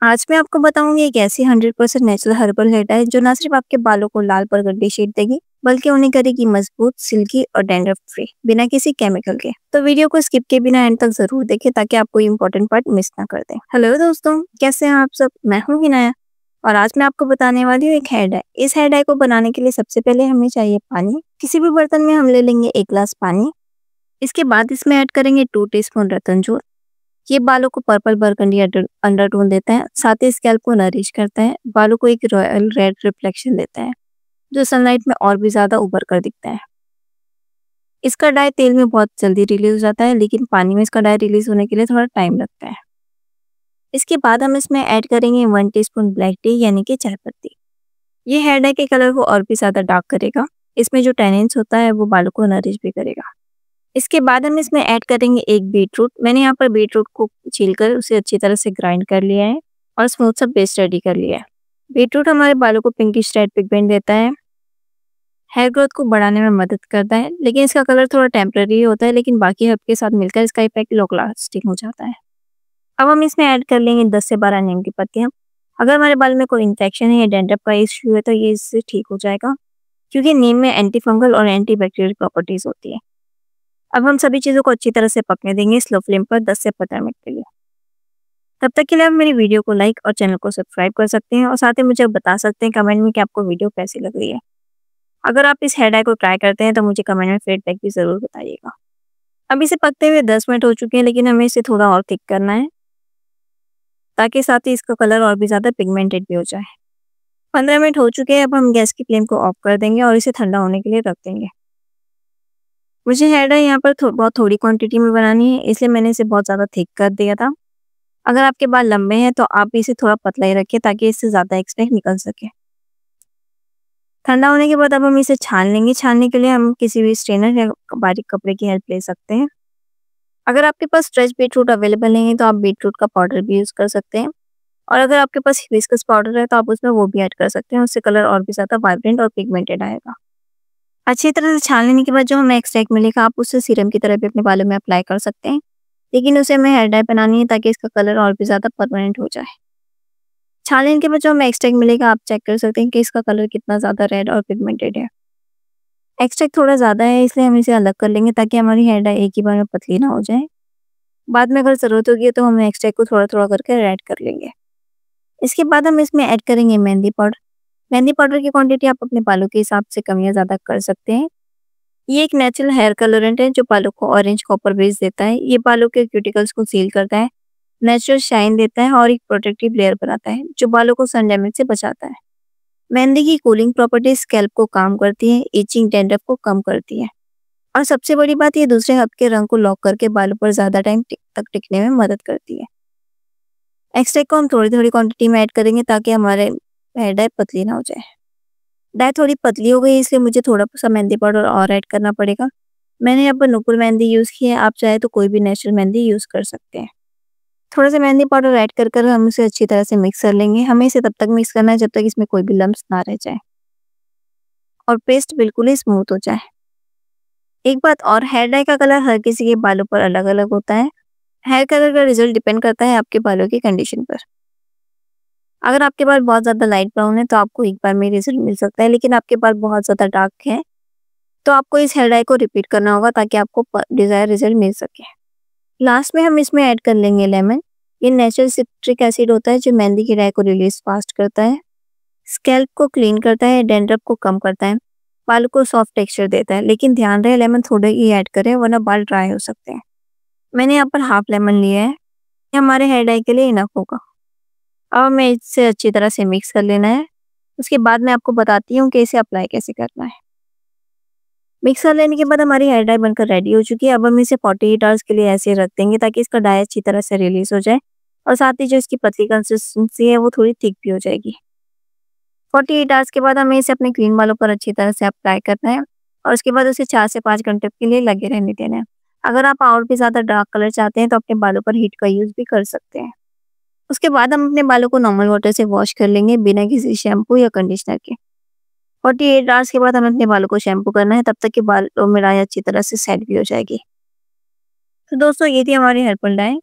आज मैं आपको बताऊंगी एक ऐसी 100% नेचुरल हर्बल हेयर डाई जो ना सिर्फ आपके बालों को लाल बरगंडी शेड देगी बल्कि उन्हें करेगी मजबूत, सिल्की और डैंड्रफ फ्री बिना किसी केमिकल के। तो वीडियो को स्किप के बिना एंड तक जरूर देखें ताकि आप कोई इंपॉर्टेंट पार्ट मिस ना कर दें। हेलो दोस्तों, कैसे हैं आप सब? मैं हूं हिनाया और आज मैं आपको बताने वाली हूँ एक हेयर डाई। इस हेयर डाई को बनाने के लिए सबसे पहले हमें चाहिए पानी। किसी भी बर्तन में हम ले लेंगे 1 गिलास पानी। इसके बाद इसमें ऐड करेंगे 2 टीस्पून रतनजोर। ये बालों को पर्पल बरगंडी अंडरटोन देता है, साथ ही स्कैल्प को नरिश करता है, बालों को एक रॉयल रेड रिफ्लेक्शन देता है जो सनलाइट में और भी ज्यादा उभर कर दिखता है। इसका डाई तेल में बहुत जल्दी रिलीज हो जाता है, लेकिन पानी में इसका डाई रिलीज होने के लिए थोड़ा टाइम लगता है। इसके बाद हम इसमें ऐड करेंगे 1 टीस्पून ब्लैक टी यानी कि चाय पत्ती। ये हेयर डाई के कलर को और भी ज्यादा डार्क करेगा। इसमें जो टैनिन्स होता है वो बालों को नरिश भी करेगा। इसके बाद हम इसमें ऐड करेंगे एक बीटरूट। मैंने यहाँ पर बीटरूट को छीलकर उसे अच्छी तरह से ग्राइंड कर लिया है और स्मूथ सा पेस्ट रेडी कर लिया है। बीटरूट हमारे बालों को पिंकिश रेड पिगमेंट देता है, हेयर ग्रोथ को बढ़ाने में मदद करता है, लेकिन इसका कलर थोड़ा टेम्पररी होता है, लेकिन बाकी हर्ब के साथ मिलकर इसका इफेक्ट लॉन्ग लास्टिंग हो जाता है। अब हम इसमें ऐड कर लेंगे 10 से 12 नीम की पत्तियां। अगर हमारे बाल में कोई इन्फेक्शन है या डैंड्रफ का इश्यू है तो ये इससे ठीक हो जाएगा, क्योंकि नीम में एंटी फंगल और एंटी बैक्टीरियल प्रॉपर्टीज होती है। अब हम सभी चीज़ों को अच्छी तरह से पकने देंगे स्लो फ्लेम पर 10 से 15 मिनट के लिए। तब तक के लिए आप मेरी वीडियो को लाइक और चैनल को सब्सक्राइब कर सकते हैं और साथ ही मुझे बता सकते हैं कमेंट में कि आपको वीडियो कैसी लग रही है। अगर आप इस हेयर डाई को ट्राई करते हैं तो मुझे कमेंट में फीडबैक भी ज़रूर बताइएगा। अब इसे पकते हुए 10 मिनट हो चुके हैं, लेकिन हमें इसे थोड़ा और थिक करना है ताकि साथ ही इसका कलर और भी ज़्यादा पिगमेंटेड भी हो जाए। 15 मिनट हो चुके हैं। अब हम गैस की फ्लेम को ऑफ कर देंगे और इसे ठंडा होने के लिए रख देंगे। मुझे हेयर डाई यहाँ पर बहुत थोड़ी क्वांटिटी में बनानी है, इसलिए मैंने इसे बहुत ज़्यादा थिक कर दिया था। अगर आपके बाल लंबे हैं तो आप इसे थोड़ा पतला ही रखें ताकि इससे ज़्यादा एक्सट्रैक्ट निकल सके। ठंडा होने के बाद अब हम इसे छान लेंगे। छानने के लिए हम किसी भी स्ट्रेनर या बारीक कपड़े की हेल्प ले सकते हैं। अगर आपके पास फ्रेश बीटरूट अवेलेबल नहीं है तो आप बीटरूट का पाउडर भी यूज़ कर सकते हैं, और अगर आपके पास हिबिस्कस पाउडर है तो आप उसमें वो भी ऐड कर सकते हैं। उससे कलर और भी ज़्यादा वाइब्रेंट और पिगमेंटेड आएगा। अच्छी तरह से छान लेने के बाद जो हमें एक्सट्रैक्ट मिलेगा आप उसे सीरम की तरह भी अपने बालों में अप्लाई कर सकते हैं, लेकिन उसे हमें हेयर डाई बनानी है ताकि इसका कलर और भी ज़्यादा परमानेंट हो जाए। छान लेने के बाद जो हमें एक्सट्रैक्ट मिलेगा आप चेक कर सकते हैं कि इसका कलर कितना ज़्यादा रेड और पिगमेंटेड है। एक्सट्रैक्ट थोड़ा ज़्यादा है, इसलिए हम इसे अलग कर लेंगे ताकि हमारी हेयर डाई एक ही बार में पतली ना हो जाए। बाद में अगर ज़रूरत होगी तो हम एक्सट्रैक्ट को थोड़ा थोड़ा करके ऐड कर लेंगे। इसके बाद हम इसमें ऐड करेंगे मेहंदी पाउडर। मेहंदी पाउडर की क्वांटिटी आप अपने बालों के हिसाब से कम या ज़्यादा कर सकते हैं। ये एक नेचुरल हेयर कलरेंट है जो बालों को ऑरेंज कॉपर बेस देता है। ये बालों के क्यूटिकल्स को सील करता है, नेचुरल शाइन देता है और एक प्रोटेक्टिव लेयर बनाता है जो बालों को सन डैमेज से बचाता है। मेहंदी की कूलिंग प्रॉपर्टी स्कैल्प को काम करती है, इचिंग डैंड्रफ को कम करती है, और सबसे बड़ी बात ये दूसरे हब के रंग को लॉक करके बालों पर ज्यादा टाइम तक टिकने में मदद करती है। एक्सट्रैक्ट को हम थोड़ी थोड़ी क्वांटिटी में ऐड करेंगे ताकि हमारे हेयर डाई पतली ना हो जाए। डाई थोड़ी पतली हो गई इसलिए मुझे थोड़ा सा मेहंदी पाउडर और ऐड करना पड़ेगा। मैंने यहाँ पर नुपुर मेहंदी यूज़ की है, आप चाहे तो कोई भी नेचुरल मेहंदी यूज़ कर सकते हैं। थोड़ा सा मेहंदी पाउडर ऐड कर हम इसे अच्छी तरह से मिक्स कर लेंगे। हमें इसे तब तक मिक्स करना है जब तक इसमें कोई भी लम्स ना रह जाए और पेस्ट बिल्कुल ही स्मूथ हो जाए। एक बात और, हेयर डाई का कलर हर किसी के बालों पर अलग अलग होता है। हेयर कलर का रिजल्ट डिपेंड करता है आपके बालों की कंडीशन पर। अगर आपके बाल बहुत ज़्यादा लाइट ब्राउन है तो आपको एक बार में रिजल्ट मिल सकता है, लेकिन आपके बाल बहुत ज़्यादा डार्क है तो आपको इस हेयर डाई को रिपीट करना होगा ताकि आपको डिजायर रिजल्ट मिल सके। लास्ट में हम इसमें ऐड कर लेंगे लेमन। ये नेचुरल सिट्रिक एसिड होता है जो मेहंदी की डाई को रिलीज फास्ट करता है, स्कैल्प को क्लीन करता है, डैंड्रफ को कम करता है, बालों को सॉफ्ट टेक्सचर देता है। लेकिन ध्यान रहे लेमन थोड़े ही ऐड करें वरना बाल ड्राई हो सकते हैं। मैंने यहाँ पर हाफ लेमन लिया है, ये हमारे हेयर डाई के लिए इनफ होगा। अब हमें इसे अच्छी तरह से मिक्स कर लेना है। उसके बाद मैं आपको बताती हूँ कि इसे अप्लाई कैसे करना है। मिक्स कर लेने के बाद हमारी हेयर डाई बनकर रेडी हो चुकी है। अब हम इसे 48 आवर्स के लिए ऐसे रख देंगे ताकि इसका डाई अच्छी तरह से रिलीज हो जाए और साथ ही जो इसकी पतली कंसिस्टेंसी है वो थोड़ी थिक भी हो जाएगी। 48 आवर्स के बाद हमें इसे अपने क्लीन बालों पर अच्छी तरह से अप्लाई करना है और उसके बाद उसे 4 से 5 घंटे के लिए लगे रहने देना है। अगर आप और भी ज़्यादा डार्क कलर चाहते हैं तो अपने बालों पर हीट का यूज़ भी कर सकते हैं। उसके बाद हम अपने बालों को नॉर्मल वाटर से वॉश कर लेंगे बिना किसी शैम्पू या कंडीशनर के। 48 आवर्स के बाद हमें अपने बालों को शैम्पू करना है, तब तक के बालों में डाई अच्छी तरह से सेट भी हो जाएगी। तो दोस्तों ये थी हमारी हेयरफॉल डाई।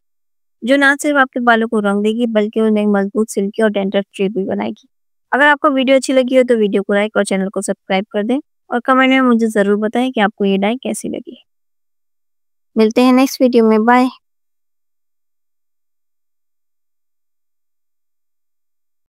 जो ना सिर्फ आपके बालों को रंग देगी बल्कि उन्हें मजबूत, सिल्की और डैंड्रफ फ्री भी बनाएगी। अगर आपको वीडियो अच्छी लगी हो तो वीडियो को लाइक और चैनल को सब्सक्राइब कर दें और कमेंट में मुझे ज़रूर बताएं कि आपको ये डाई कैसी लगी। मिलते हैं नेक्स्ट वीडियो में, बाय।